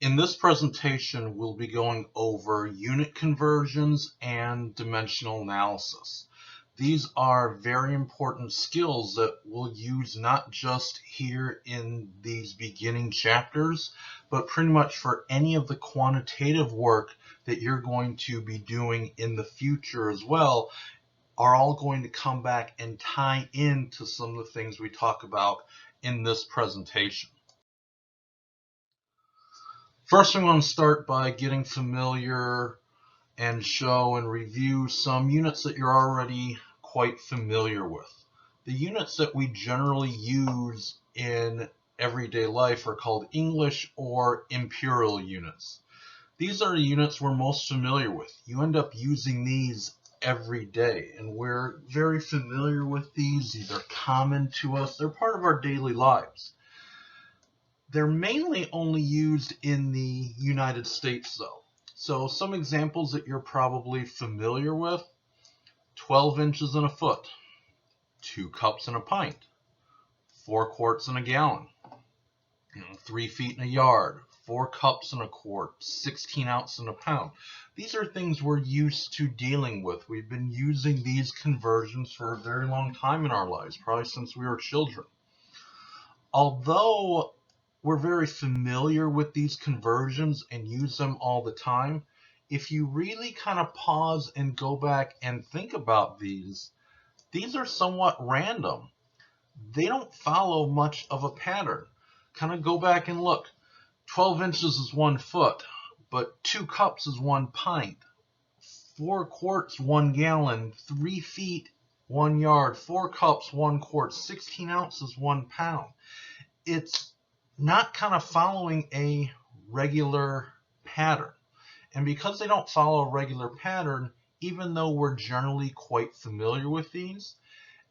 In this presentation, we'll be going over unit conversions and dimensional analysis. These are very important skills that we'll use not just here in these beginning chapters, but pretty much for any of the quantitative work that you're going to be doing in the future as well, are all going to come back and tie into some of the things we talk about in this presentation. First, I'm going to start by getting familiar and show and review some units that you're already quite familiar with. The units that we generally use in everyday life are called English or imperial units. These are the units we're most familiar with. You end up using these every day, and we're very familiar with these. These are common to us. They're part of our daily lives. They're mainly only used in the United States, though. So some examples that you're probably familiar with: 12 inches in a foot, 2 cups in a pint, 4 quarts in a gallon, 3 feet in a yard, 4 cups in a quart, 16 ounces in a pound. These are things we're used to dealing with. We've been using these conversions for a very long time in our lives, probably since we were children. Although we're very familiar with these conversions and use them all the time, if you really kind of pause and go back and think about these are somewhat random. They don't follow much of a pattern. Kind of go back and look. 12 inches is 1 foot, but 2 cups is 1 pint, 4 quarts 1 gallon, 3 feet 1 yard, 4 cups 1 quart, 16 ounces 1 pound. It's not kind of following a regular pattern. And because they don't follow a regular pattern, even though we're generally quite familiar with these,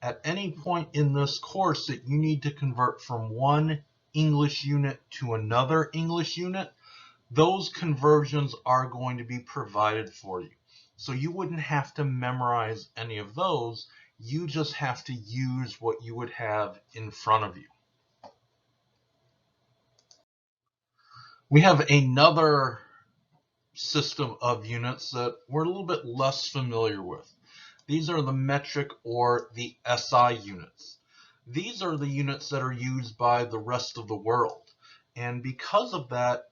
at any point in this course that you need to convert from one English unit to another English unit, those conversions are going to be provided for you. So you wouldn't have to memorize any of those. You just have to use what you would have in front of you. We have another system of units that we're a little bit less familiar with. These are the metric or the SI units. These are the units that are used by the rest of the world. And because of that,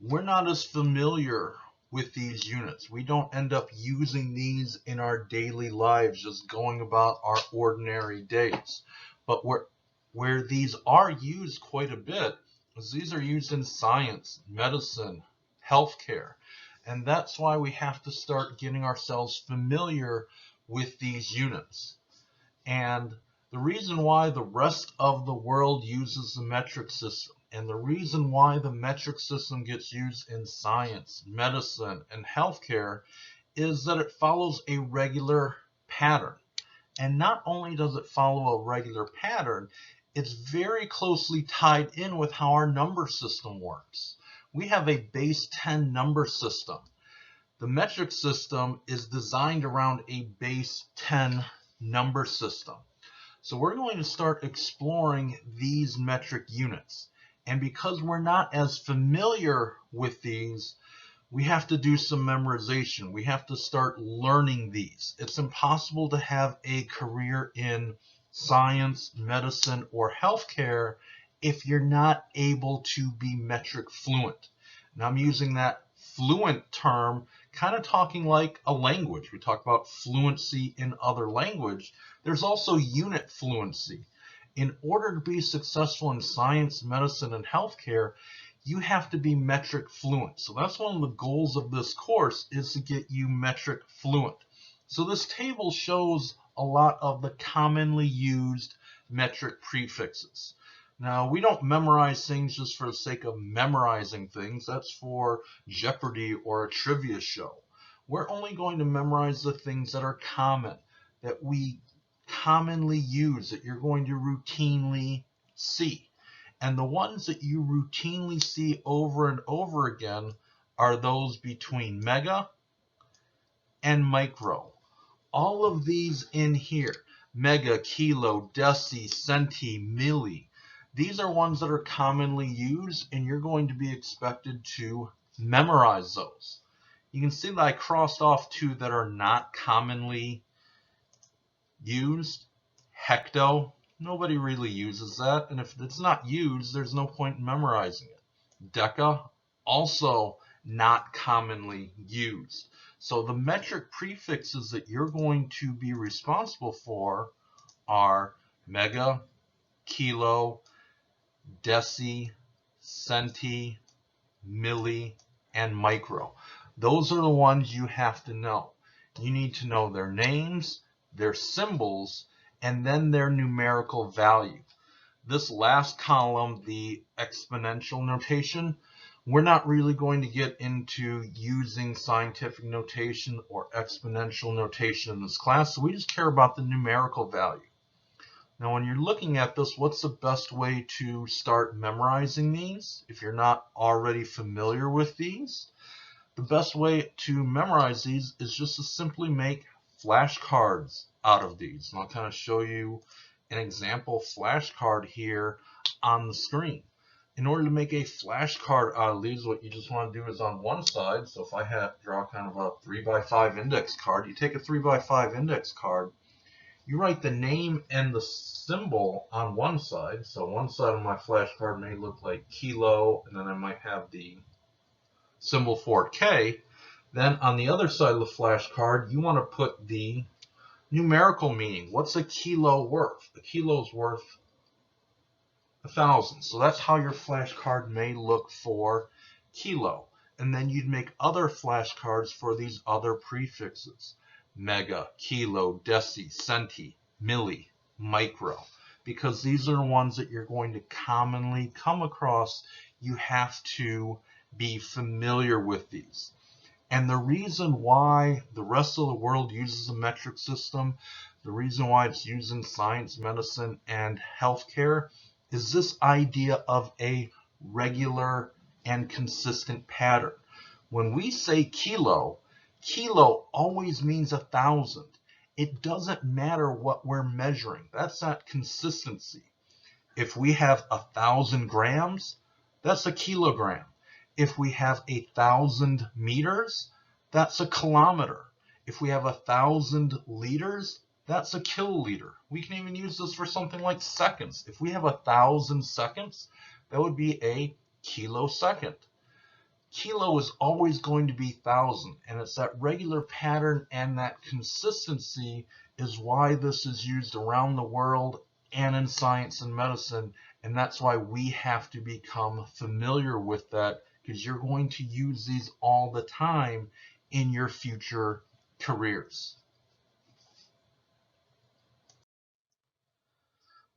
we're not as familiar with these units. We don't end up using these in our daily lives, just going about our ordinary days. But where these are used quite a bit, these are used in science, medicine, healthcare, and that's why we have to start getting ourselves familiar with these units. And the reason why the rest of the world uses the metric system, and the reason why the metric system gets used in science, medicine, and healthcare, is that it follows a regular pattern. And not only does it follow a regular pattern, it's very closely tied in with how our number system works. We have a base 10 number system. The metric system is designed around a base 10 number system. So we're going to start exploring these metric units. And because we're not as familiar with these, we have to do some memorization. We have to start learning these. It's impossible to have a career in science, medicine, or healthcare if you're not able to be metric fluent. Now I'm using that fluent term kind of talking like a language. We talk about fluency in other language. There's also unit fluency. In order to be successful in science, medicine, and healthcare, you have to be metric fluent. So that's one of the goals of this course, is to get you metric fluent. So this table shows a lot of the commonly used metric prefixes. Now, we don't memorize things just for the sake of memorizing things. That's for Jeopardy or a trivia show. We're only going to memorize the things that are common, that we commonly use, that you're going to routinely see. And the ones that you routinely see over and over again are those between mega and micro. All of these in here, mega, kilo, deci, centi, milli, These are ones that are commonly used, and you're going to be expected to memorize those. You can see that I crossed off two that are not commonly used. Hecto, nobody really uses that, and if it's not used, there's no point in memorizing it. Deca, also not commonly used. So the metric prefixes that you're going to be responsible for are mega, kilo, deci, centi, milli, and micro. Those are the ones you have to know. You need to know their names, their symbols, and then their numerical value. This last column, the exponential notation, we're not really going to get into using scientific notation or exponential notation in this class, so we just care about the numerical value. Now, when you're looking at this, what's the best way to start memorizing these? If you're not already familiar with these, the best way to memorize these is just to simply make flashcards out of these. And I'll kind of show you an example flashcard here on the screen. In order to make a flashcard out of these, what you just want to do is on one side, so if I draw kind of a 3x5 index card, you take a 3x5 index card, you write the name and the symbol on one side. So one side of my flashcard may look like kilo, and then I might have the symbol for K. Then on the other side of the flashcard, you want to put the numerical meaning. What's a kilo worth? A kilo is worth 1,000. So that's how your flashcard may look for kilo. And then you'd make other flashcards for these other prefixes. Mega, kilo, deci, centi, milli, micro. Because these are the ones that you're going to commonly come across. You have to be familiar with these. And the reason why the rest of the world uses a metric system, the reason why it's used in science, medicine, and healthcare is this idea of a regular and consistent pattern. When we say kilo, kilo always means 1,000. It doesn't matter what we're measuring. That's not consistency. If we have 1,000 grams, that's a kilogram. If we have 1,000 meters, that's a kilometer. If we have 1,000 liters, that's a kiloliter. We can even use this for something like seconds. If we have 1,000 seconds, that would be a kilosecond. Kilo is always going to be 1,000, and it's that regular pattern and that consistency is why this is used around the world and in science and medicine, and that's why we have to become familiar with that, because you're going to use these all the time in your future careers.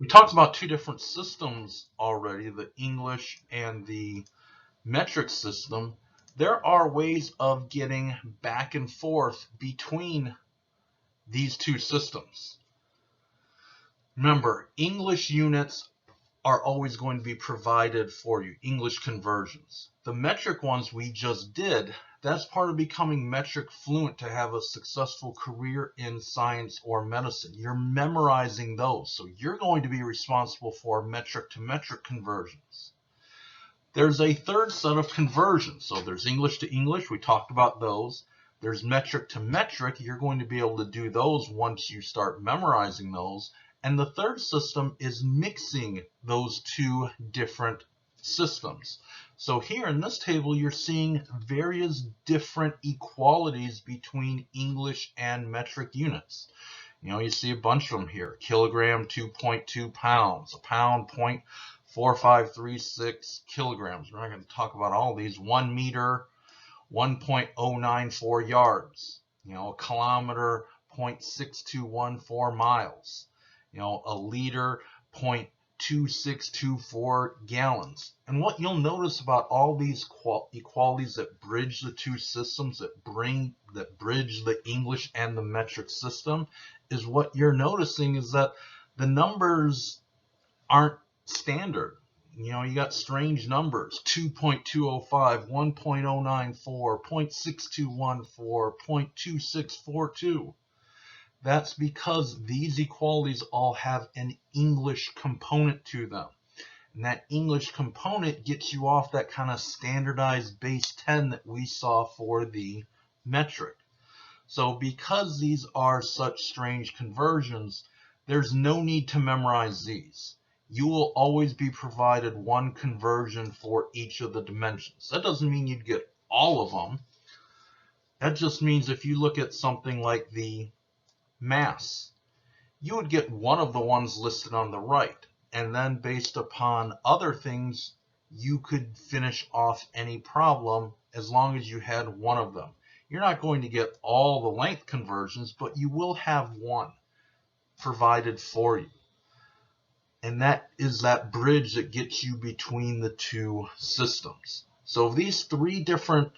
We talked about two different systems already, the English and the metric system. There are ways of getting back and forth between these two systems. Remember, English units are always going to be provided for you, English conversions. The metric ones we just did, that's part of becoming metric fluent to have a successful career in science or medicine. You're memorizing those, so you're going to be responsible for metric to metric conversions. There's a third set of conversions. So there's English to English. We talked about those. There's metric to metric. You're going to be able to do those once you start memorizing those. And the third system is mixing those two different systems. So here in this table, you're seeing various different equalities between English and metric units. You see a bunch of them here. Kilogram, 2.2 pounds. A pound, 0.4536 kilograms. We're not going to talk about all these. 1 meter, 1.094 yards. A kilometer, 0.6214 miles. A liter, 0.2624 gallons. And what you'll notice about all these equalities that bridge the two systems, that bridge the English and the metric system, is what you're noticing is that the numbers aren't standard. You got strange numbers: 2.205, 1.094, 0.6214, 0.2642. That's because these equalities all have an English component to them. And that English component gets you off that kind of standardized base 10 that we saw for the metric. So because these are such strange conversions, there's no need to memorize these. You will always be provided one conversion for each of the dimensions. That doesn't mean you'd get all of them. That just means if you look at something like the mass, you would get one of the ones listed on the right. And then based upon other things, you could finish off any problem as long as you had one of them. You're not going to get all the length conversions, but you will have one provided for you. And that is that bridge that gets you between the two systems. So these three different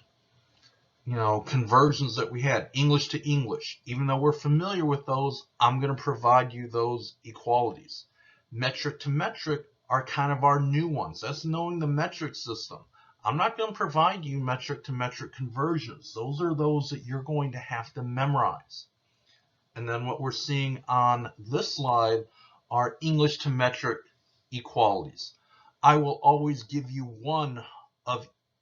conversions that we had, English to English, even though we're familiar with those, I'm going to provide you those equalities. Metric to metric are kind of our new ones. That's knowing the metric system. I'm not going to provide you metric to metric conversions. Those are those that you're going to have to memorize. And then what we're seeing on this slide are English to metric equalities. I will always give you one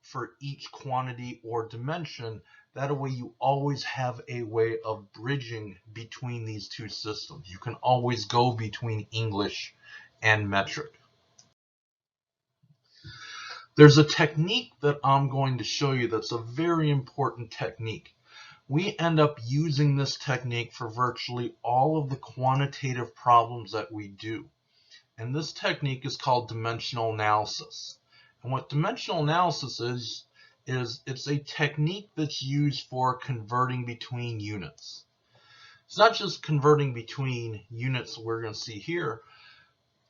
for each quantity or dimension. That way you always have a way of bridging between these two systems. You can always go between English and metric. There's a technique that I'm going to show you that's a very important technique. We end up using this technique for virtually all of the quantitative problems that we do. And this technique is called dimensional analysis. And what dimensional analysis is it's a technique that's used for converting between units. It's not just converting between units we're going to see here.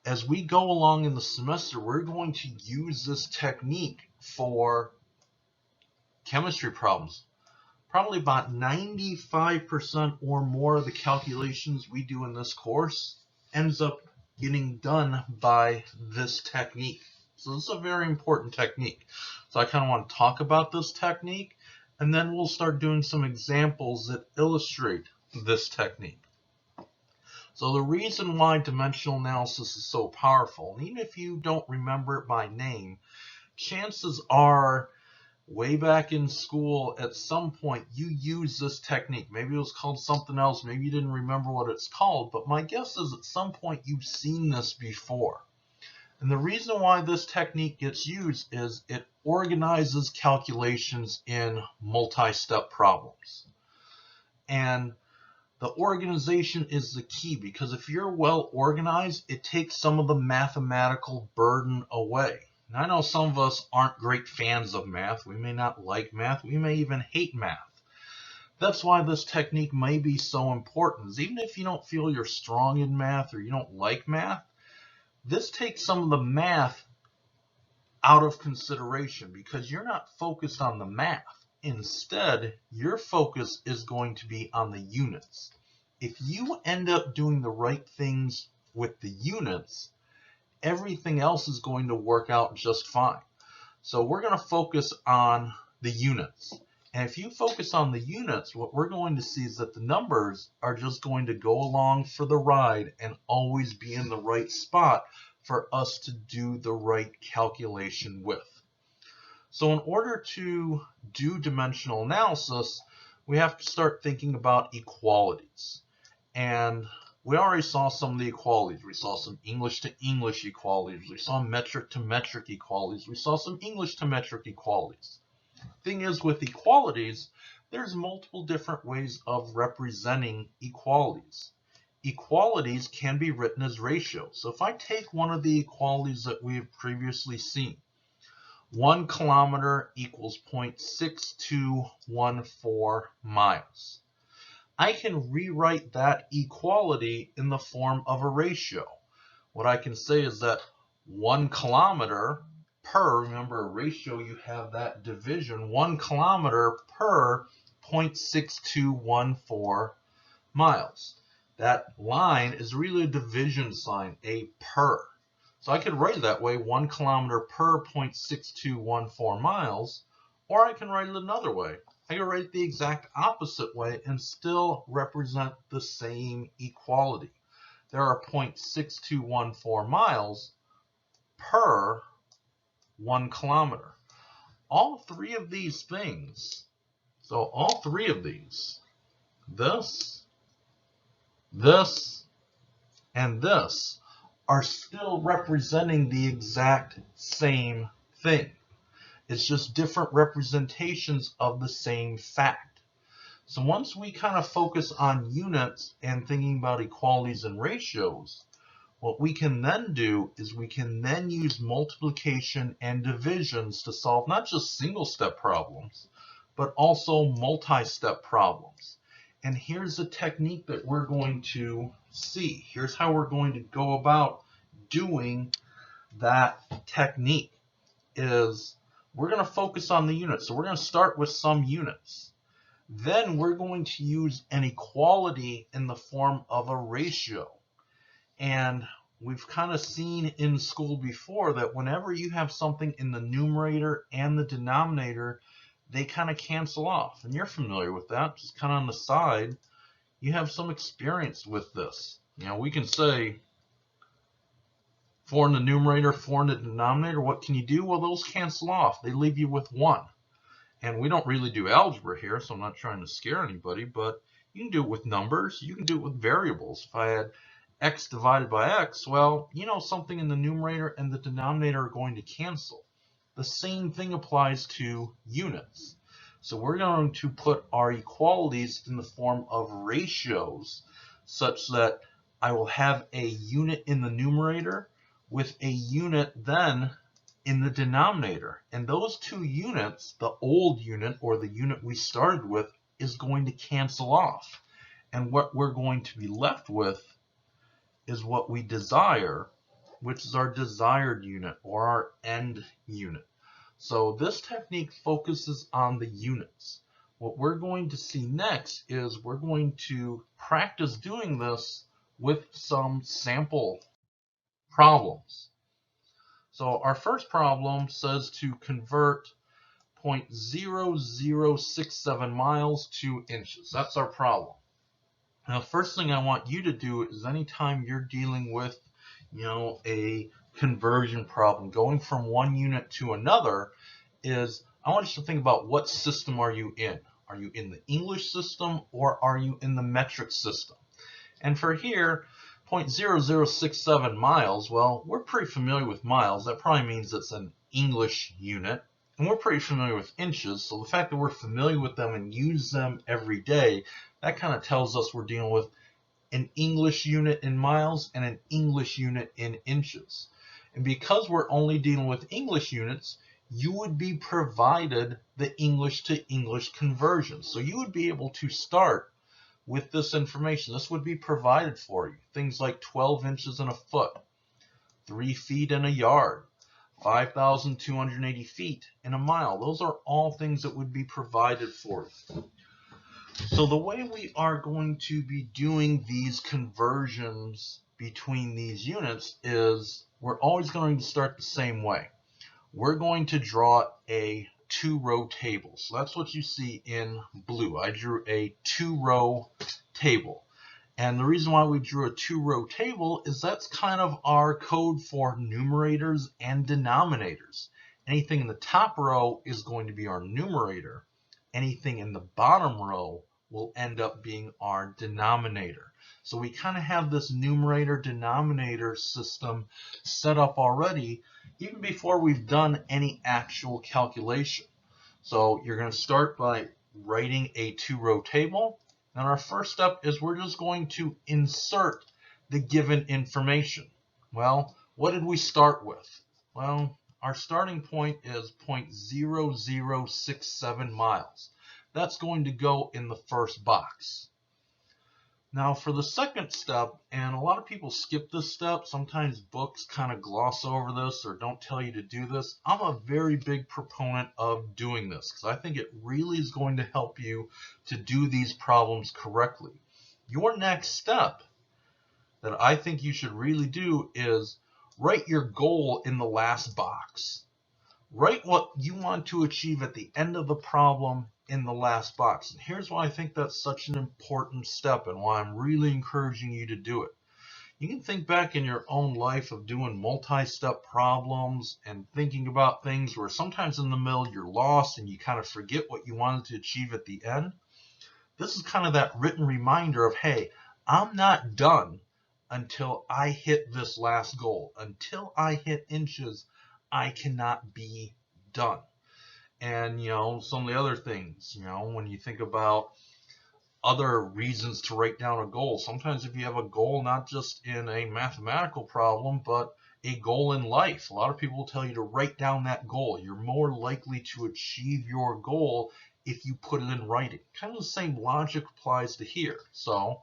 As we go along in the semester, we're going to use this technique for chemistry problems. Probably about 95% or more of the calculations we do in this course ends up getting done by this technique. So this is a very important technique. So I kind of want to talk about this technique, and then we'll start doing some examples that illustrate this technique. So the reason why dimensional analysis is so powerful, and even if you don't remember it by name, chances are way back in school at some point you used this technique. Maybe it was called something else, maybe you didn't remember what it's called, but my guess is at some point you've seen this before. And the reason why this technique gets used is it organizes calculations in multi-step problems. And the organization is the key, because if you're well organized, it takes some of the mathematical burden away. And I know some of us aren't great fans of math. We may not like math. We may even hate math. That's why this technique may be so important. Even if you don't feel you're strong in math or you don't like math, this takes some of the math out of consideration because you're not focused on the math. Instead, your focus is going to be on the units. If you end up doing the right things with the units, everything else is going to work out just fine. So we're going to focus on the units. And if you focus on the units, what we're going to see is that the numbers are just going to go along for the ride and always be in the right spot for us to do the right calculation with. So in order to do dimensional analysis, we have to start thinking about equalities. And we already saw some of the equalities. We saw some English to English equalities. We saw metric to metric equalities. We saw some English to metric equalities. Thing is, with equalities, there's multiple different ways of representing equalities. Equalities can be written as ratios. So if I take one of the equalities that we have previously seen, 1 kilometer equals 0.6214 miles. I can rewrite that equality in the form of a ratio. What I can say is that 1 kilometer per, remember a ratio, you have that division, 1 kilometer per 0.6214 miles. That line is really a division sign, a per. So I could write it that way, 1 kilometer per 0.6214 miles, or I can write it another way. I can write it the exact opposite way and still represent the same equality. There are 0.6214 miles per 1 kilometer. All three of these things, so all three of these, this, and this, are still representing the exact same thing. It's just different representations of the same fact. So once we kind of focus on units and thinking about equalities and ratios, what we can then do is we can then use multiplication and divisions to solve not just single-step problems, but also multi-step problems. And here's a technique that we're going to see. Here's how we're going to go about doing that technique. Is we're going to focus on the units. So we're going to start with some units. Then we're going to use an equality in the form of a ratio. And we've kind of seen in school before that whenever you have something in the numerator and the denominator, they kind of cancel off. And you're familiar with that. Just kind of on the side, you have some experience with this. You know, we can say 4 in the numerator, 4 in the denominator. What can you do? Well, those cancel off. They leave you with 1. And we don't really do algebra here, so I'm not trying to scare anybody, but you can do it with numbers. You can do it with variables. If I had x divided by x, well, you know, something in the numerator and the denominator are going to cancel. The same thing applies to units. So we're going to put our equalities in the form of ratios such that I will have a unit in the numerator with a unit then in the denominator. And those two units, the old unit or the unit we started with, is going to cancel off. And what we're going to be left with is what we desire, which is our desired unit or our end unit. So this technique focuses on the units. What we're going to see next is we're going to practice doing this with some sample problems. So our first problem says to convert 0.0067 miles to inches. That's our problem. Now, first thing I want you to do is anytime you're dealing with, a conversion problem, going from one unit to another, is I want you to think about what system are you in? Are you in the English system or are you in the metric system? And for here, 0.0067 miles, well, we're pretty familiar with miles. That probably means it's an English unit. And we're pretty familiar with inches, so the fact that we're familiar with them and use them every day, that kind of tells us we're dealing with an English unit in miles and an English unit in inches. And because we're only dealing with English units, you would be provided the English to English conversion. So you would be able to start with this information. This would be provided for you. Things like 12 inches in a foot, 3 feet in a yard, 5,280 feet in a mile. Those are all things that would be provided for you. So the way we are going to be doing these conversions between these units is we're always going to start the same way. We're going to draw a 2-row table. So that's what you see in blue. I drew a 2-row table. And the reason why we drew a 2-row table is that's kind of our code for numerators and denominators. Anything in the top row is going to be our numerator. Anything in the bottom row will end up being our denominator. So we kind of have this numerator-denominator system set up already, even before we've done any actual calculation. So you're going to start by writing a 2-row table. And our first step is we're just going to insert the given information. Well, what did we start with? Well, our starting point is 0.0067 miles. That's going to go in the first box. Now for the second step, and a lot of people skip this step, sometimes books kind of gloss over this or don't tell you to do this. I'm a very big proponent of doing this because I think it really is going to help you to do these problems correctly. Your next step that I think you should really do is write your goal in the last box. Write what you want to achieve at the end of the problem in the last box. And here's why I think that's such an important step and why I'm really encouraging you to do it. You can think back in your own life of doing multi-step problems and thinking about things where sometimes in the middle you're lost and you kind of forget what you wanted to achieve at the end. This is kind of that written reminder of, hey, I'm not done until I hit this last goal. Until I hit inches, I cannot be done. And, some of the other things, when you think about other reasons to write down a goal. Sometimes if you have a goal, not just in a mathematical problem, but a goal in life, a lot of people will tell you to write down that goal. You're more likely to achieve your goal if you put it in writing. Kind of the same logic applies to here. So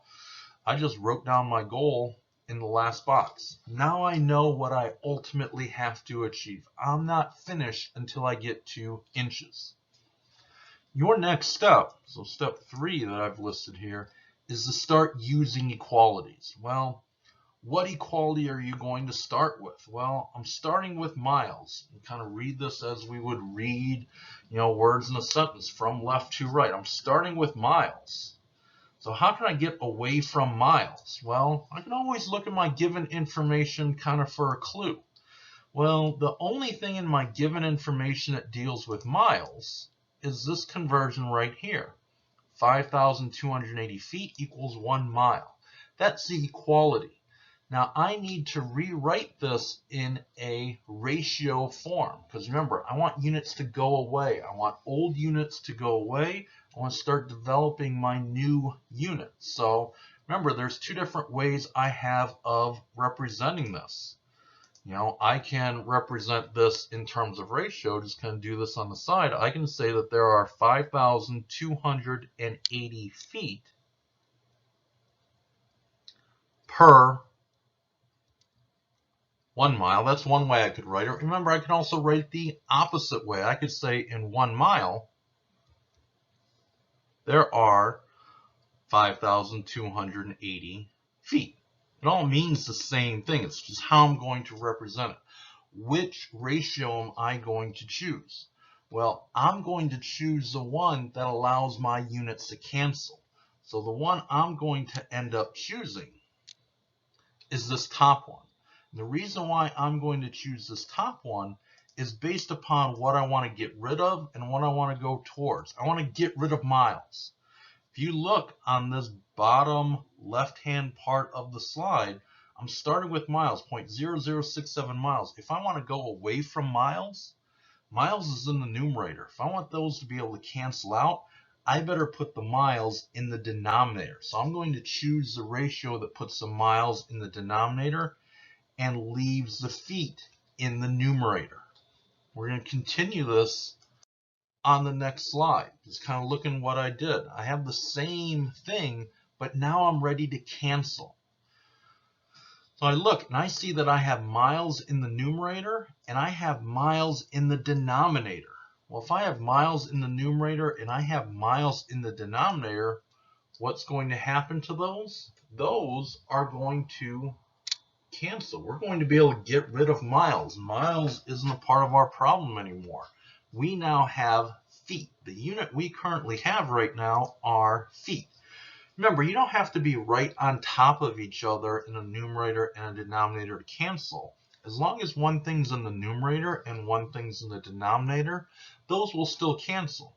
I just wrote down my goal in the last box. Now I know what I ultimately have to achieve. I'm not finished until I get to inches. Your next step, so step 3 that I've listed here, is to start using equalities. Well, what equality are you going to start with? Well, I'm starting with miles. You kind of read this as we would read, words in a sentence from left to right. I'm starting with miles. So how can I get away from miles? Well, I can always look at my given information kind of for a clue. Well, the only thing in my given information that deals with miles is this conversion right here. 5,280 feet equals 1 mile. That's the equality. Now I need to rewrite this in a ratio form, because remember, I want units to go away. I want old units to go away. I want to start developing my new units. So remember, there's 2 different ways I have of representing this. I can represent this in terms of ratio, just kind of do this on the side. I can say that there are 5,280 feet per 1 mile. That's one way I could write it. Remember, I can also write it the opposite way. I could say in 1 mile, there are 5,280 feet. It all means the same thing. It's just how I'm going to represent it. Which ratio am I going to choose? Well, I'm going to choose the one that allows my units to cancel. So the one I'm going to end up choosing is this top one. And the reason why I'm going to choose this top one is based upon what I want to get rid of and what I want to go towards. I want to get rid of miles. If you look on this bottom left-hand part of the slide, I'm starting with miles, 0.0067 miles. If I want to go away from miles, miles is in the numerator. If I want those to be able to cancel out, I better put the miles in the denominator. So I'm going to choose the ratio that puts the miles in the denominator and leaves the feet in the numerator. We're going to continue this on the next slide. Just kind of looking what I did. I have the same thing, but now I'm ready to cancel. So I look and I see that I have miles in the numerator and I have miles in the denominator. Well, if I have miles in the numerator and I have miles in the denominator, what's going to happen to those? Those are going to cancel. We're going to be able to get rid of miles. Miles isn't a part of our problem anymore. We now have feet. The unit we currently have right now are feet. Remember, you don't have to be right on top of each other in a numerator and a denominator to cancel. As long as one thing's in the numerator and one thing's in the denominator, those will still cancel.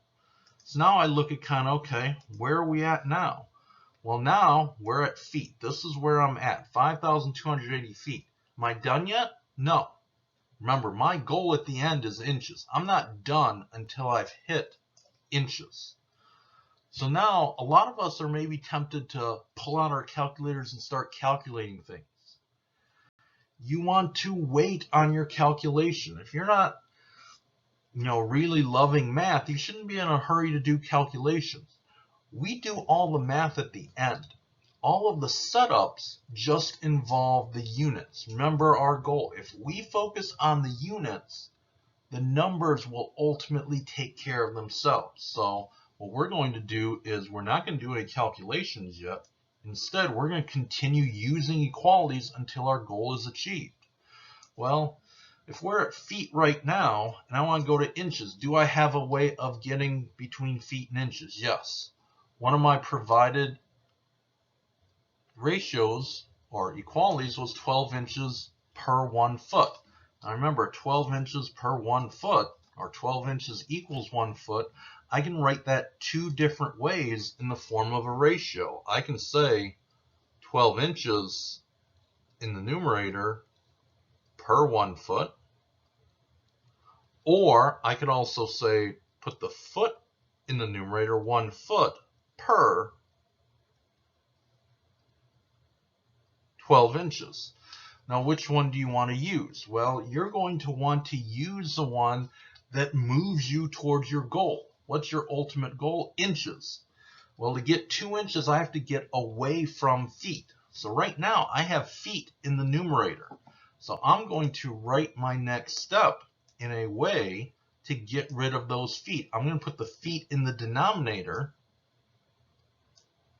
So now I look at kind of, okay, where are we at now? Well, now we're at feet. This is where I'm at, 5,280 feet. Am I done yet? No. Remember, my goal at the end is inches. I'm not done until I've hit inches. So now a lot of us are maybe tempted to pull out our calculators and start calculating things. You want to wait on your calculation. If you're not, really loving math, you shouldn't be in a hurry to do calculations. We do all the math at the end. All of the setups just involve the units. Remember our goal. If we focus on the units, the numbers will ultimately take care of themselves. So what we're going to do is we're not going to do any calculations yet. Instead, we're going to continue using equalities until our goal is achieved. Well, if we're at feet right now and I want to go to inches, do I have a way of getting between feet and inches? Yes. One of my provided ratios or equalities was 12 inches per 1 foot. Now remember, 12 inches per 1 foot, or 12 inches equals 1 foot, I can write that two different ways in the form of a ratio. I can say 12 inches in the numerator per 1 foot, or I could also say put the foot in the numerator, 1 foot per 12 inches. Now, which one do you want to use? Well, you're going to want to use the one that moves you towards your goal. What's your ultimate goal? Inches. Well, to get 2 inches, I have to get away from feet. So right now, I have feet in the numerator. So I'm going to write my next step in a way to get rid of those feet. I'm going to put the feet in the denominator,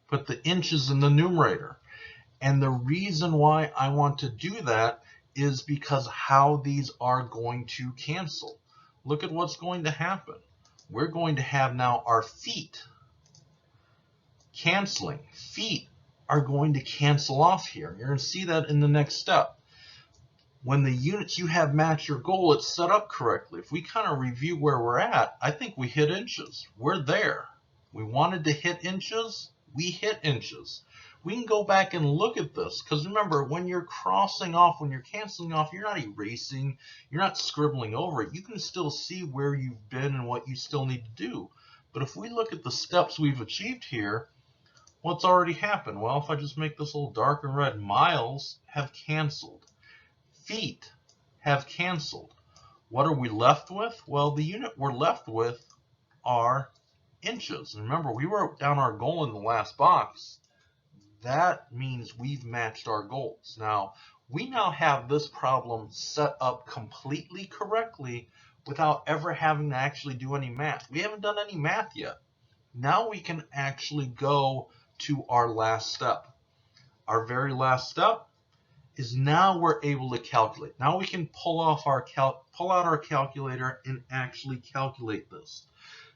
put the inches in the numerator. And the reason why I want to do that is because how these are going to cancel. Look at what's going to happen. We're going to have now our feet canceling. Feet are going to cancel off here. You're going to see that in the next step. When the units you have match your goal, it's set up correctly. If we kind of review where we're at, I think we hit inches. We're there. We wanted to hit inches. We hit inches. We can go back and look at this, because remember, when you're crossing off, when you're canceling off, you're not erasing, you're not scribbling over it. You can still see where you've been and what you still need to do. But if we look at the steps we've achieved here, what's already happened? Well, if I just make this a little darker in red, miles have canceled. Feet have canceled. What are we left with? Well, the unit we're left with are inches. And remember, we wrote down our goal in the last box. That means we've matched our goals. Now, we now have this problem set up completely correctly without ever having to actually do any math. We haven't done any math yet. Now we can actually go to our last step. Our very last step is now we're able to calculate. Now we can pull out our calculator and actually calculate this.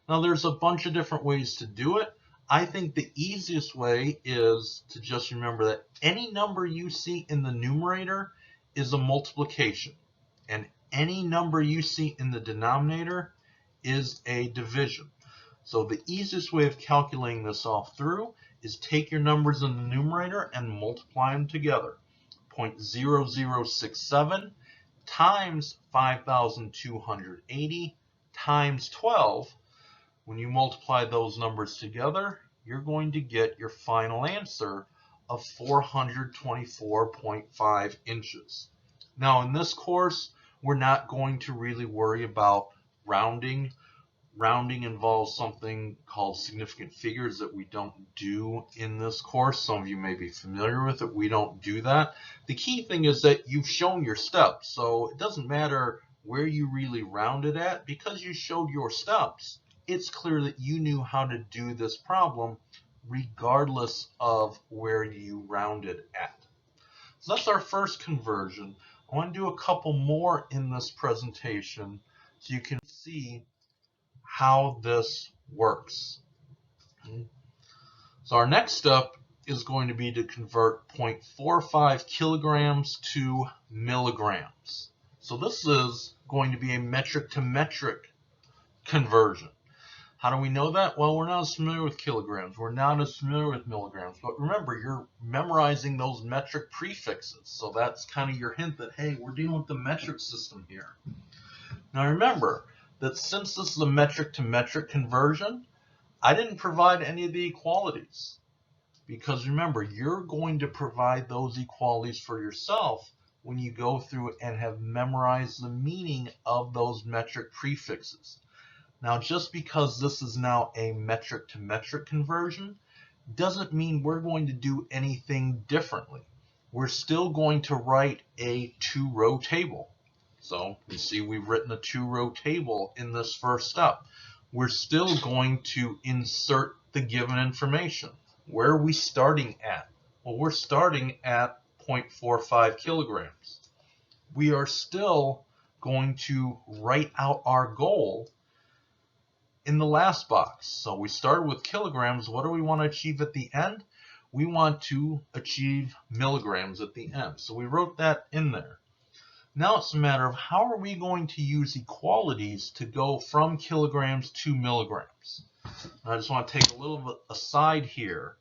Now there's a bunch of different ways to do it. I think the easiest way is to just remember that any number you see in the numerator is a multiplication, and any number you see in the denominator is a division. So the easiest way of calculating this all through is take your numbers in the numerator and multiply them together. 0.0067 times 5,280 times 12. When you multiply those numbers together, you're going to get your final answer of 424.5 inches. Now, in this course, we're not going to really worry about rounding. Rounding involves something called significant figures that we don't do in this course. Some of you may be familiar with it. We don't do that. The key thing is that you've shown your steps. So it doesn't matter where you really rounded at. Because you showed your steps, it's clear that you knew how to do this problem regardless of where you rounded at. So that's our first conversion. I want to do a couple more in this presentation so you can see how this works. So our next step is going to be to convert 0.45 kilograms to milligrams. So this is going to be a metric to metric conversion. How do we know that? Well, we're not as familiar with kilograms. We're not as familiar with milligrams. But remember, you're memorizing those metric prefixes. So that's kind of your hint that, hey, we're dealing with the metric system here. Now remember that since this is a metric to metric conversion, I didn't provide any of the equalities. Because remember, you're going to provide those equalities for yourself when you go through and have memorized the meaning of those metric prefixes. Now, just because this is now a metric to metric conversion doesn't mean we're going to do anything differently. We're still going to write a two-row table. So you see we've written a two-row table in this first step. We're still going to insert the given information. Where are we starting at? Well, we're starting at 0.45 kilograms. We are still going to write out our goal in the last box. So we started with kilograms. What do we want to achieve at the end? we want to achieve milligrams at the end. So we wrote that in there. Now it's a matter of how are we going to use equalities to go from kilograms to milligrams. I just want to take a little bit aside here.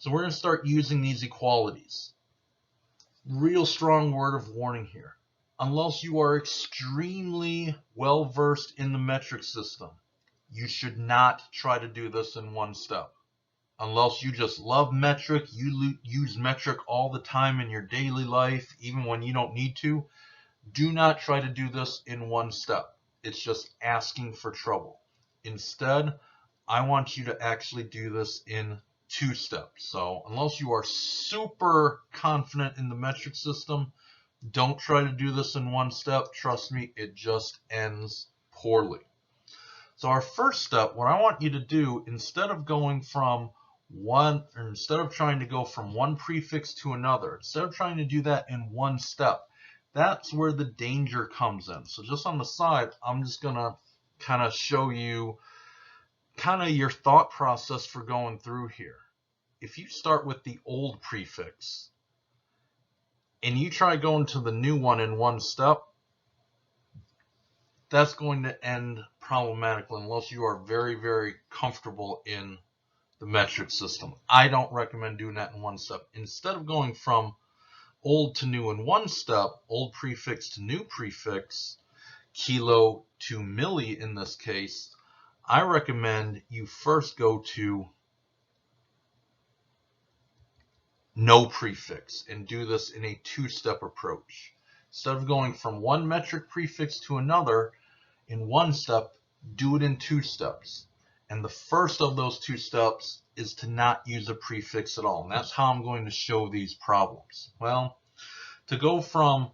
So we're going to start using these equalities. Real strong word of warning here. Unless you are extremely well versed in the metric system, you should not try to do this in one step. Unless you just love metric, you use metric all the time in your daily life, even when you don't need to, do not try to do this in one step. It's just asking for trouble. Instead, I want you to actually do this in 2 steps. So unless you are super confident in the metric system, don't try to do this in 1 step. Trust me, it just ends poorly. So our first step, what I want you to do, instead of trying to go from one prefix to another, instead of trying to do that in 1 step, that's where the danger comes in. So just on the side, I'm just going to kind of show you kind of your thought process for going through here. If you start with the old prefix and you try going to the new one in 1 step, that's going to end problematically unless you are very, very comfortable in the metric system. I don't recommend doing that in 1 step. Instead of going from old to new in 1 step, old prefix to new prefix, kilo to milli in this case, I recommend you first go to no prefix and do this in a 2-step approach. Instead of going from one metric prefix to another in 1 step, do it in 2 steps. And the first of those 2 steps is to not use a prefix at all. And that's how I'm going to show these problems. Well, to go from,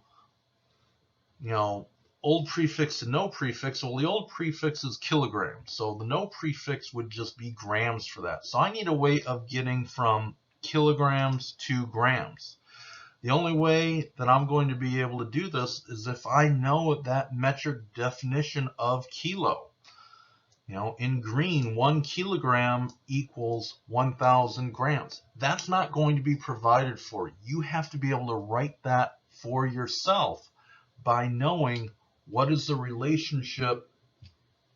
old prefix to no prefix, well, the old prefix is kilograms. So the no prefix would just be grams for that. So I need a way of getting from kilograms to grams. The only way that I'm going to be able to do this is if I know that metric definition of kilo. In green, 1 kilogram equals 1,000 grams. That's not going to be provided for you. You have to be able to write that for yourself by knowing what is the relationship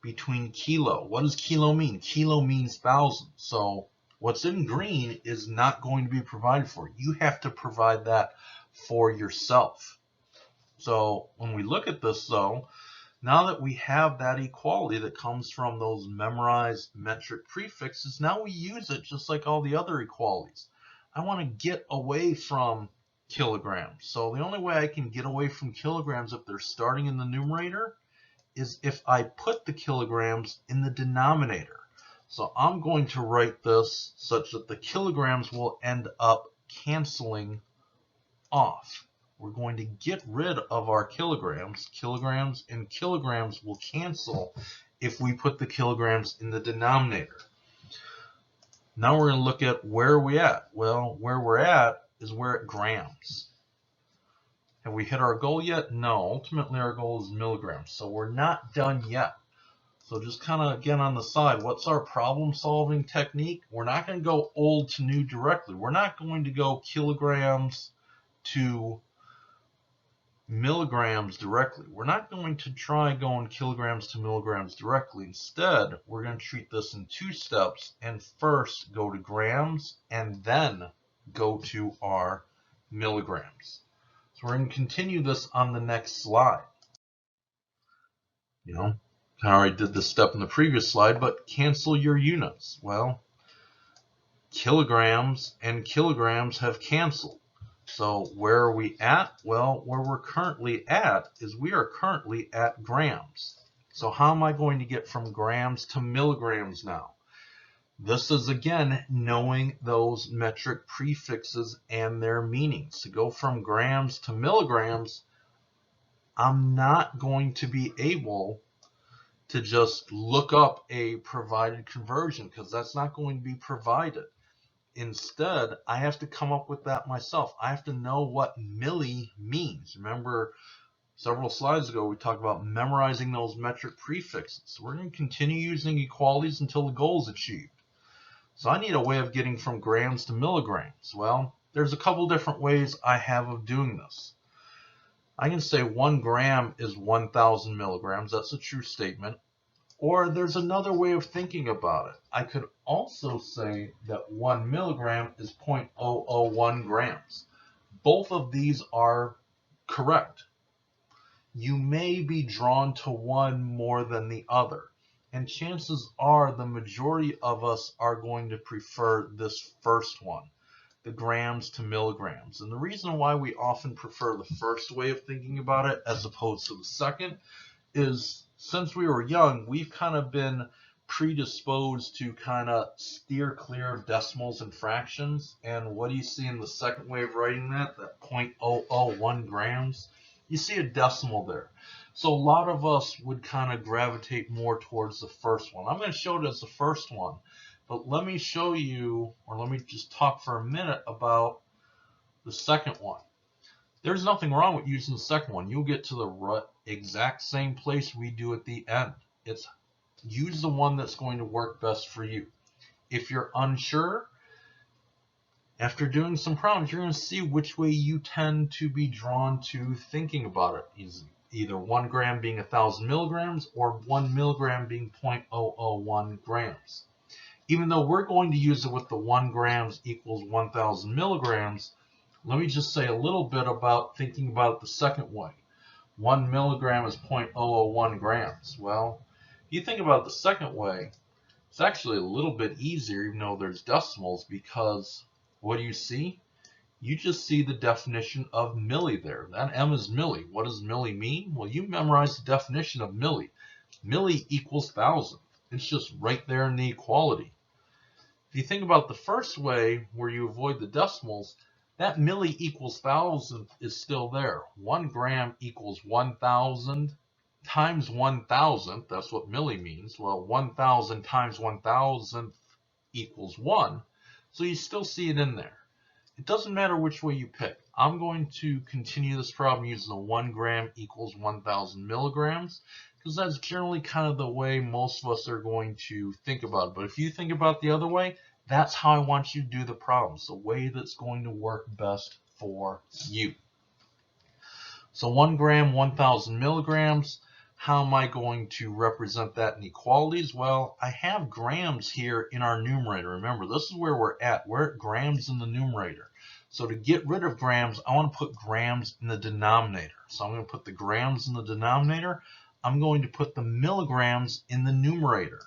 between kilo. What does kilo mean? Kilo means 1,000. So what's in green is not going to be provided for. You have to provide that for yourself. So when we look at this, though, now that we have that equality that comes from those memorized metric prefixes, now we use it just like all the other equalities. I want to get away from kilograms. So the only way I can get away from kilograms if they're starting in the numerator is if I put the kilograms in the denominator. So I'm going to write this such that the kilograms will end up canceling off. We're going to get rid of our kilograms. Kilograms and kilograms will cancel if we put the kilograms in the denominator. Now we're going to look at where are we at. Well, where we're at is we're at grams. Have we hit our goal yet? No. Ultimately, our goal is milligrams. So we're not done yet. So just kind of, again, on the side, what's our problem-solving technique? We're not going to go old to new directly. We're not going to go kilograms to milligrams directly. We're not going to try going kilograms to milligrams directly. Instead, we're going to treat this in 2 steps and first go to grams and then go to our milligrams. So we're going to continue this on the next slide. I already did this step in the previous slide, but cancel your units. Well, kilograms and kilograms have canceled. So where are we at? Well, where we're currently at is we are currently at grams. So how am I going to get from grams to milligrams now? This is, again, knowing those metric prefixes and their meanings. To go from grams to milligrams, I'm not going to be able to just look up a provided conversion because that's not going to be provided. Instead, I have to come up with that myself. I have to know what milli means. Remember, several slides ago, we talked about memorizing those metric prefixes. So we're going to continue using equalities until the goal is achieved. So I need a way of getting from grams to milligrams. Well, there's a couple different ways I have of doing this. I can say 1 gram is 1,000 milligrams. That's a true statement. Or there's another way of thinking about it. I could also say that 1 milligram is 0.001 grams. Both of these are correct. You may be drawn to one more than the other. And chances are the majority of us are going to prefer this first one, the grams to milligrams. And the reason why we often prefer the first way of thinking about it as opposed to the second is since we were young, we've kind of been predisposed to kind of steer clear of decimals and fractions. And what do you see in the second way of writing that 0.001 grams? You see a decimal there. So a lot of us would kind of gravitate more towards the first one. I'm going to show it as the first one, but let me show you, or let me just talk for a minute about the second one. There's nothing wrong with using the second one. You'll get to the exact same place we do at the end. It's use the one that's going to work best for you. If you're unsure, after doing some problems, you're going to see which way you tend to be drawn to thinking about it. Either 1 gram being 1,000 milligrams or 1 milligram being 0.001 grams. Even though we're going to use it with the 1 grams equals 1,000 milligrams, let me just say a little bit about thinking about it the second way. 1 milligram is 0.001 grams. Well, if you think about it the second way, it's actually a little bit easier, even though there's decimals, because what do you see? You just see the definition of milli there. That M is milli. What does milli mean? Well, you memorize the definition of milli. Milli equals 1,000. It's just right there in the equality. If you think about the first way, where you avoid the decimals, that milli equals 1,000 is still there. 1 gram equals 1,000 times 1,000. That's what milli means. Well, 1,000 times 1,000 equals 1. So you still see it in there. It doesn't matter which way you pick. I'm going to continue this problem using the 1 gram equals 1,000 milligrams, because that's generally kind of the way most of us are going to think about it. But if you think about the other way, that's how I want you to do the problems, the way that's going to work best for you. So 1 gram, 1,000 milligrams. How am I going to represent that in equalities? Well, I have grams here in our numerator. Remember, this is where we're at. We're at grams in the numerator. So to get rid of grams, I want to put grams in the denominator. So I'm going to put the grams in the denominator. I'm going to put the milligrams in the numerator.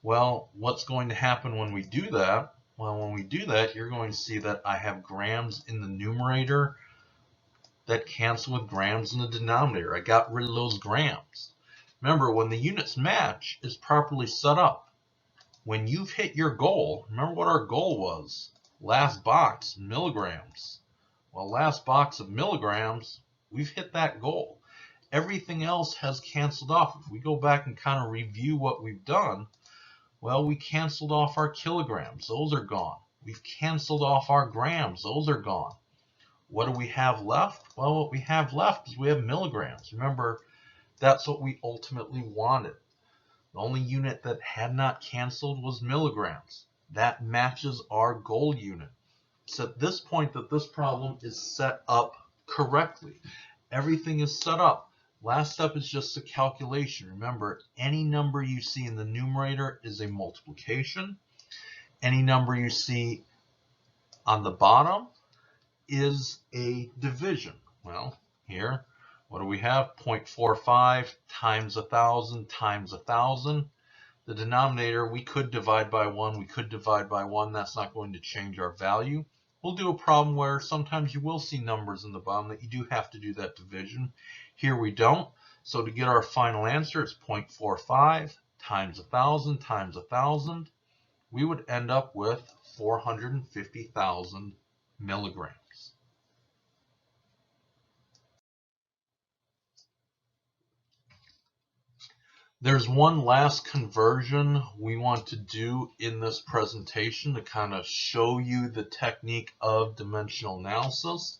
Well, what's going to happen when we do that? Well, when we do that, you're going to see that I have grams in the numerator that cancel with grams in the denominator. I got rid of those grams. Remember, when the units match is properly set up, when you've hit your goal, remember what our goal was. Last box, milligrams. Well, last box of milligrams, we've hit that goal. Everything else has canceled off. If we go back and kind of review what we've done, well, we canceled off our kilograms. Those are gone. We've canceled off our grams. Those are gone. What do we have left? Well, what we have left is we have milligrams. Remember, that's what we ultimately wanted. The only unit that had not canceled was milligrams. That matches our goal unit. It's at this point that this problem is set up correctly. Everything is set up. Last step is just a calculation. Remember, any number you see in the numerator is a multiplication. Any number you see on the bottom is a division. Well, here, what do we have? 0.45 times 1,000 times 1,000. The denominator, we could divide by 1. We could divide by 1. That's not going to change our value. We'll do a problem where sometimes you will see numbers in the bottom that you do have to do that division. Here we don't. So to get our final answer, it's 0.45 times 1,000 times 1,000. We would end up with 450,000 milligrams. There's one last conversion we want to do in this presentation to kind of show you the technique of dimensional analysis.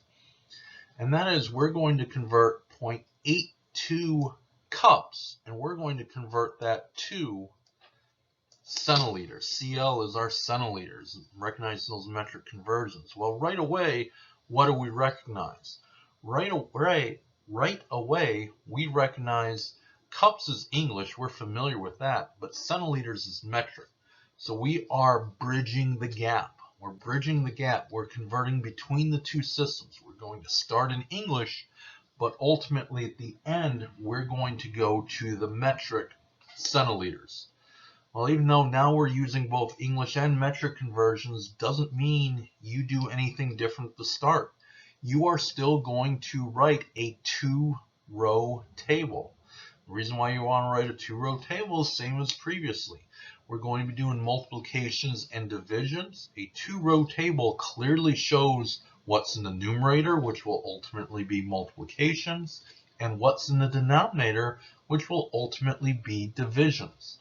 And that is, we're going to convert 0.82 cups, and we're going to convert that to Centiliters. CL is our centiliters. Recognize those metric conversions. Well, right away, what do we recognize? Right away, we recognize cups is English. We're familiar with that, but centiliters is metric. So we are bridging the gap. We're bridging the gap. We're converting between the two systems. We're going to start in English, but ultimately at the end, we're going to go to the metric centiliters. Well, even though now we're using both English and metric conversions, doesn't mean you do anything different at the start. You are still going to write a two-row table. The reason why you want to write a two-row table is the same as previously. We're going to be doing multiplications and divisions. A two-row table clearly shows what's in the numerator, which will ultimately be multiplications, and what's in the denominator, which will ultimately be divisions.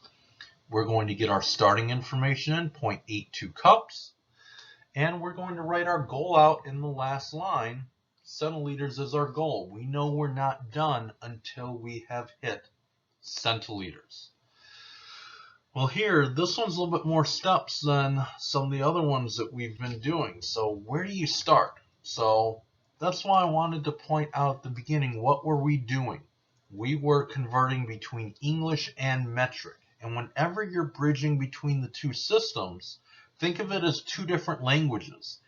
We're going to get our starting information in, 0.82 cups, and we're going to write our goal out in the last line. Centiliters is our goal. We know we're not done until we have hit centiliters. Well, here, this one's a little bit more steps than some of the other ones that we've been doing. So where do you start? So that's why I wanted to point out at the beginning, what were we doing? We were converting between English and metric. And whenever you're bridging between the two systems, think of it as two different languages.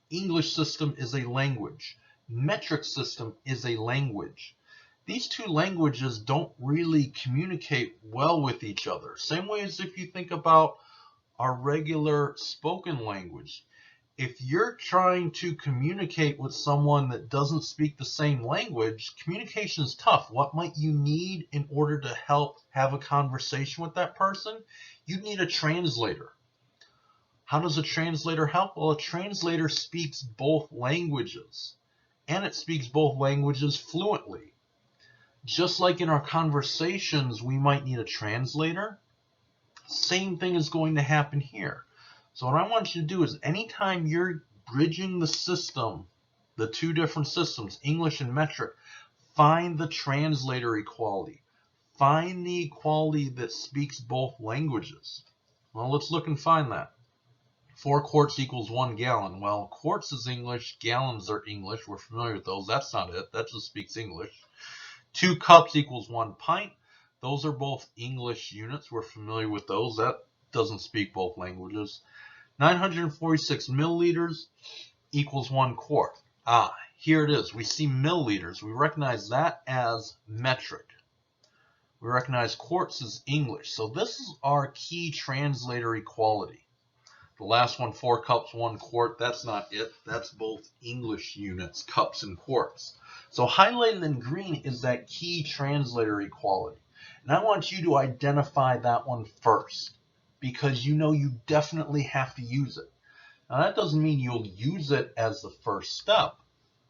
English system is a language. Metric system is a language. These two languages don't really communicate well with each other. Same way as if you think about our regular spoken language. If you're trying to communicate with someone that doesn't speak the same language, communication is tough. What might you need in order to help have a conversation with that person? You need a translator. How does a translator help? Well, a translator speaks both languages, and it speaks both languages fluently. Just like in our conversations, we might need a translator. Same thing is going to happen here. So what I want you to do is anytime you're bridging the system, the two different systems, English and metric, find the translator equality. Find the equality that speaks both languages. Well, let's look and find that. 4 quarts equals 1 gallon. Well, quarts is English, gallons are English. We're familiar with those. That's not it. That just speaks English. 2 cups equals 1 pint. Those are both English units. We're familiar with those. That doesn't speak both languages. 946 milliliters equals 1 quart. Here it is. We see milliliters. We recognize that as metric. We recognize quarts as English. So this is our key translator equality. The last one, 4 cups, 1 quart, that's not it. That's both English units, cups and quarts. So highlighted in green is that key translator equality. And I want you to identify that one first, because you know you definitely have to use it. Now that doesn't mean you'll use it as the first step,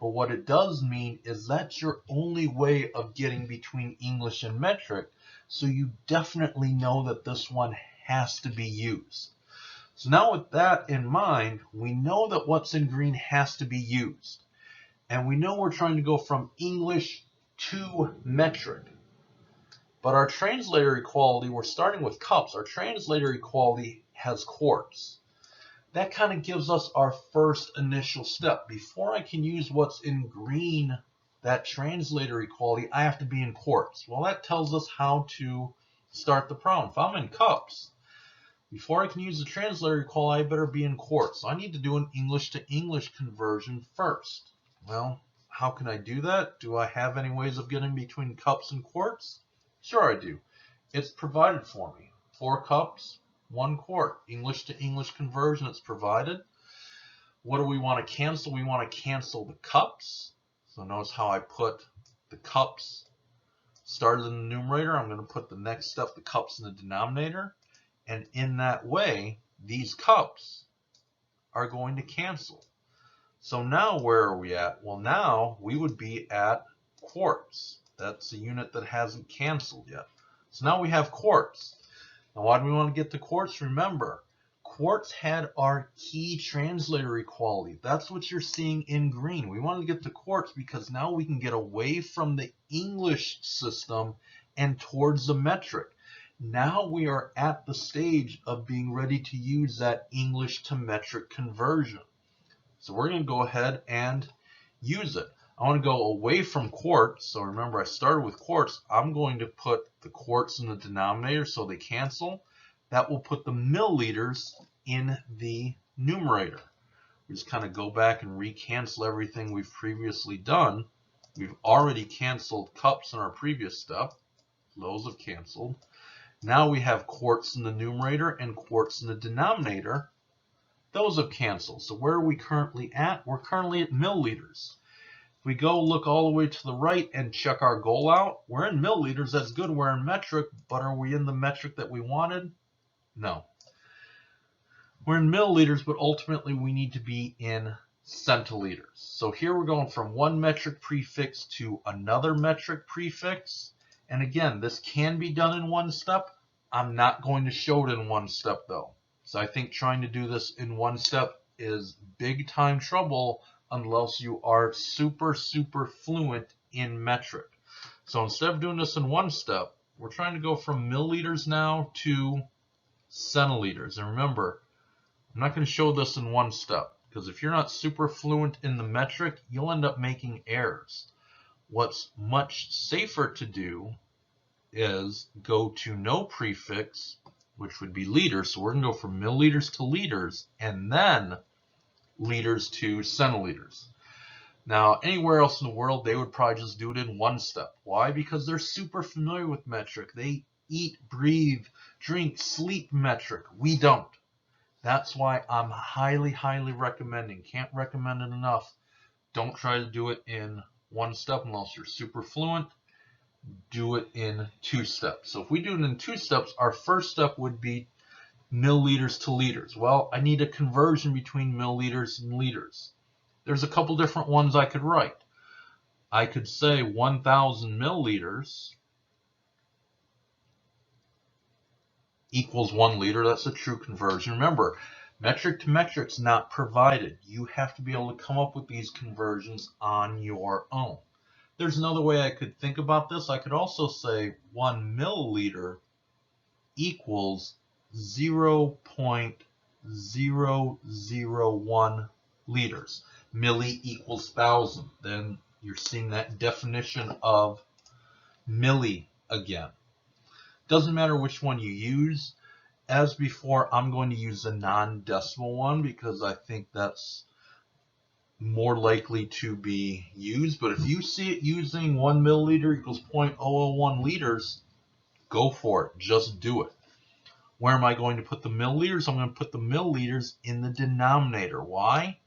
but what it does mean is that's your only way of getting between English and metric, so you definitely know that this one has to be used. So now with that in mind, we know that what's in green has to be used. And we know we're trying to go from English to metric. But our translator equality, we're starting with cups. Our translator equality has quarts. That kind of gives us our first initial step. Before I can use what's in green, that translator equality, I have to be in quarts. Well, that tells us how to start the problem. If I'm in cups, before I can use the translator equality, I better be in quarts. So I need to do an English to English conversion first. Well, how can I do that? Do I have any ways of getting between cups and quarts? Sure I do. It's provided for me. 4 cups, 1 quart. English to English conversion, it's provided. What do we want to cancel? We want to cancel the cups. So notice how I put the cups started in the numerator. I'm going to put the next step, the cups, in the denominator. And in that way, these cups are going to cancel. So now where are we at? Well, now we would be at quarts. That's a unit that hasn't canceled yet. So now we have quarts. Now why do we want to get to quarts? Remember, quarts had our key translator equality. That's what you're seeing in green. We want to get to quarts because now we can get away from the English system and towards the metric. Now we are at the stage of being ready to use that English to metric conversion. So we're going to go ahead and use it. I want to go away from quarts. So remember, I started with quarts. I'm going to put the quarts in the denominator so they cancel. That will put the milliliters in the numerator. We just kind of go back and recancel everything we've previously done. We've already canceled cups in our previous step. Those have canceled. Now we have quarts in the numerator and quarts in the denominator. Those have canceled. So where are we currently at? We're currently at milliliters. If we go look all the way to the right and check our goal out, we're in milliliters. That's good. We're in metric, but are we in the metric that we wanted? No. We're in milliliters, but ultimately we need to be in centiliters. So here we're going from one metric prefix to another metric prefix. And again, this can be done in one step. I'm not going to show it in one step though. So I think trying to do this in one step is big time trouble unless you are super fluent in metric. So instead of doing this in one step, we're trying to go from milliliters now to centiliters. And remember, I'm not going to show this in one step because if you're not super fluent in the metric, you'll end up making errors. What's much safer to do is go to no prefix, which would be liters. So we're going to go from milliliters to liters and then liters to centiliters. Now, anywhere else in the world, they would probably just do it in one step. Why? Because they're super familiar with metric. They eat, breathe, drink, sleep metric. We don't. That's why I'm highly recommending, can't recommend it enough, don't try to do it in one step unless you're super fluent. Do it in two steps. So if we do it in two steps, our first step would be milliliters to liters. Well, I need a conversion between milliliters and liters. There's a couple different ones I could write. I could say 1,000 milliliters equals 1 liter. That's a true conversion. Remember, metric to metric's not provided. You have to be able to come up with these conversions on your own. There's another way I could think about this. I could also say 1 milliliter equals 0.001 liters. Milli equals 1,000. Then you're seeing that definition of milli again. Doesn't matter which one you use. As before, I'm going to use the non-decimal one because I think that's more likely to be used. But if you see it using 1 milliliter equals 0.001 liters, go for it. Just do it. Where am I going to put the milliliters? I'm going to put the milliliters in the denominator. Why?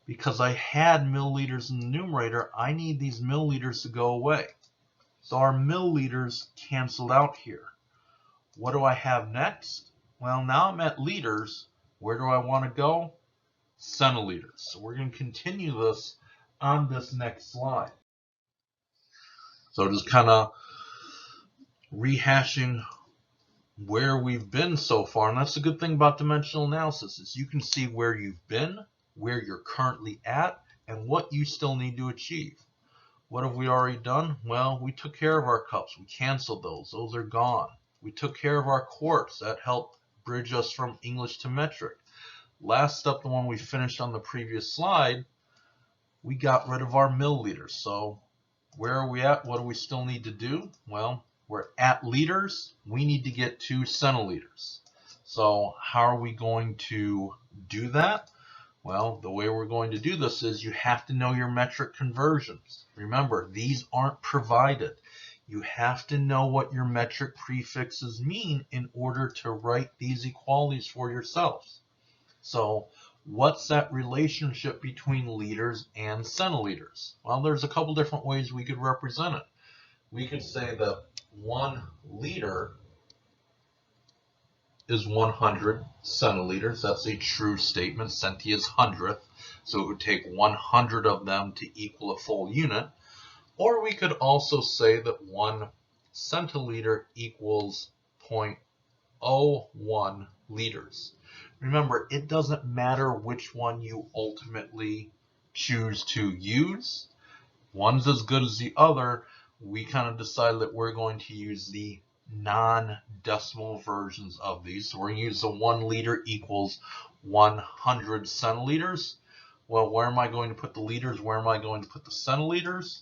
Because I had milliliters in the numerator, I need these milliliters to go away. So our milliliters canceled out here. What do I have next? Well, now I'm at liters. Where do I want to go? Centiliters. So we're going to continue this on this next slide. So just kind of rehashing where we've been so far. And that's the good thing about dimensional analysis is you can see where you've been, where you're currently at, and what you still need to achieve. What have we already done? Well, we took care of our cups. We canceled those. Those are gone. We took care of our quarts. That helped bridge us from English to metric. Last step, the one we finished on the previous slide, we got rid of our milliliters. So where are we at? What do we still need to do? Well, we're at liters. We need to get to centiliters. So how are we going to do that? Well, the way we're going to do this is you have to know your metric conversions. Remember, these aren't provided. You have to know what your metric prefixes mean in order to write these equalities for yourselves. So what's that relationship between liters and centiliters? Well, there's a couple different ways we could represent it. We could say that 1 liter is 100 centiliters. That's a true statement. Centi is hundredth, so it would take 100 of them to equal a full unit. Or we could also say that 1 centiliter equals 0.01 liters. Remember, it doesn't matter which one you ultimately choose to use. One's as good as the other. We kind of decided that we're going to use the non-decimal versions of these. So we're going to use the 1 liter equals 100 centiliters. Well, where am I going to put the liters? Where am I going to put the centiliters?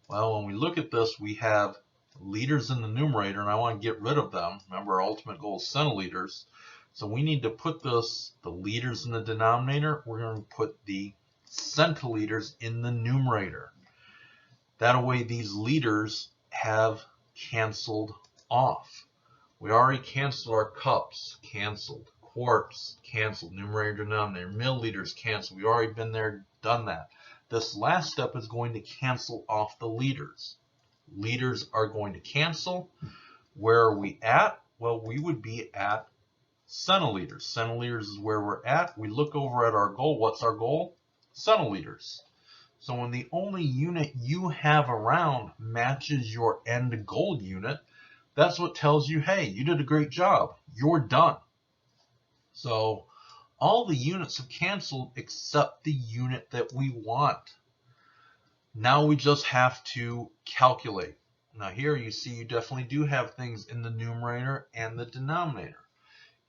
Well, when we look at this, we have liters in the numerator, and I want to get rid of them. Remember, our ultimate goal is centiliters. So we need to put this, the liters in the denominator. We're going to put the centiliters in the numerator. That way, these liters have canceled off. We already canceled our cups, canceled. Quarts, canceled. Numerator, denominator. Milliliters, canceled. We've already been there, done that. This last step is going to cancel off the liters. Liters are going to cancel. Where are we at? Well, we would be at centiliters. Centiliters is where we're at. We look over at our goal. What's our goal? Centiliters. So when the only unit you have around matches your end goal unit, that's what tells you, hey, you did a great job. You're done. So all the units have canceled except the unit that we want. Now we just have to calculate. Now here you see you definitely do have things in the numerator and the denominator.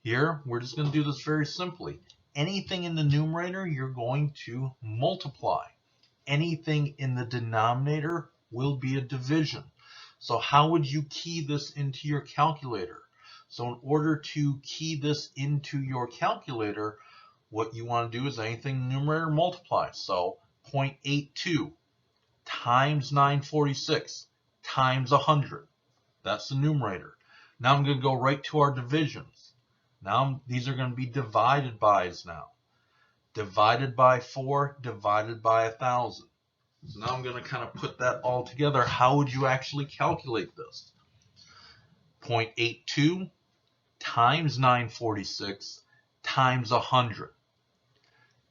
Here we're just going to do this very simply. Anything in the numerator you're going to multiply. Anything in the denominator will be a division. So how would you key this into your calculator? So in order to key this into your calculator, what you want to do is anything in the numerator multiply. So 0.82 times 946 times 100. That's the numerator. Now I'm going to go right to our divisions. Now these are going to be divided bys now. Divided by 4, divided by 1,000. So now I'm going to kind of put that all together. How would you actually calculate this? 0.82 times 946 times 100.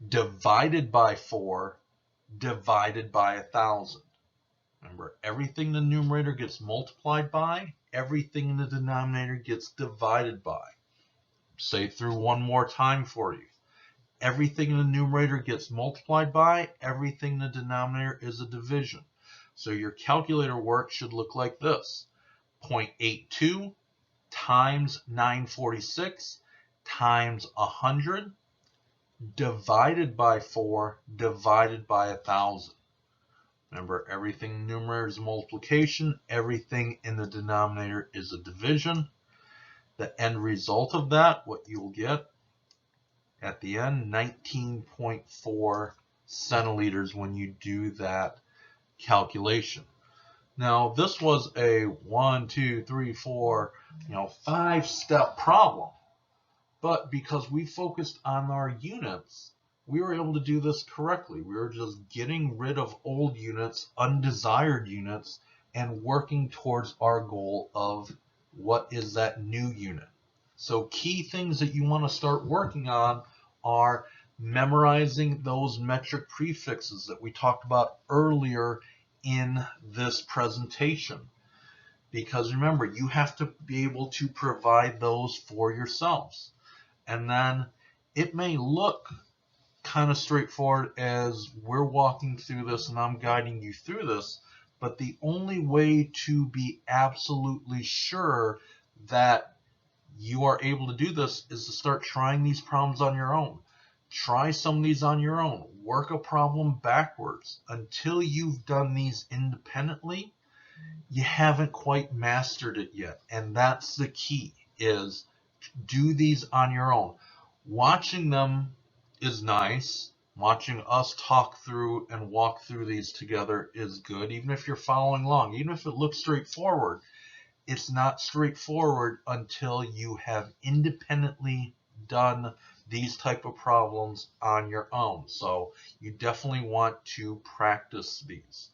Divided by 4, divided by 1,000. Remember, everything in the numerator gets multiplied by, everything in the denominator gets divided by. Say through one more time for you. Everything in the numerator gets multiplied by, everything in the denominator is a division. So your calculator work should look like this. 0.82 times 946 times 100 divided by 4 divided by 1,000. Remember, everything in the numerator is a multiplication, everything in the denominator is a division. The end result of that, what you'll get at the end, 19.4 centiliters when you do that calculation. Now, this was a 1, 2, 3, 4, 5-step problem. But because we focused on our units, we were able to do this correctly. We were just getting rid of old units, undesired units, and working towards our goal of what is that new unit. So key things that you want to start working on are memorizing those metric prefixes that we talked about earlier in this presentation. Because remember, you have to be able to provide those for yourselves. And then it may look kind of straightforward as we're walking through this and I'm guiding you through this, but the only way to be absolutely sure that you are able to do this is to start trying these problems on your own. Try some of these on your own. Work a problem backwards. Until you've done these independently, you haven't quite mastered it yet. And that's the key, is do these on your own. Watching them is nice. Watching us talk through and walk through these together is good, even if you're following along. Even if it looks straightforward, it's not straightforward until you have independently done these type of problems on your own. So you definitely want to practice these.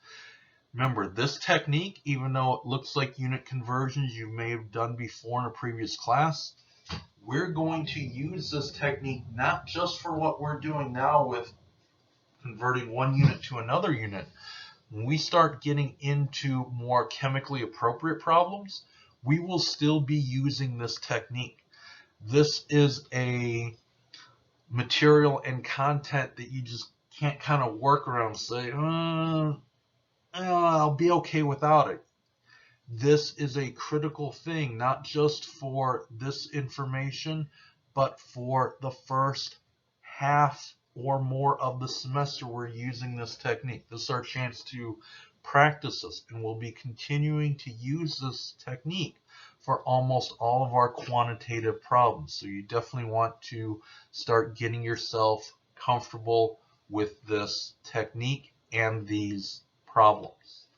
Remember, this technique, even though it looks like unit conversions you may have done before in a previous class, we're going to use this technique not just for what we're doing now with converting one unit to another unit. When we start getting into more chemically appropriate problems, we will still be using this technique. This is a material and content that you just can't kind of work around and say, I'll be okay without it. This is a critical thing, not just for this information, but for the first half or more of the semester we're using this technique. This is our chance to practice this, and we'll be continuing to use this technique for almost all of our quantitative problems. So you definitely want to start getting yourself comfortable with this technique and these problems.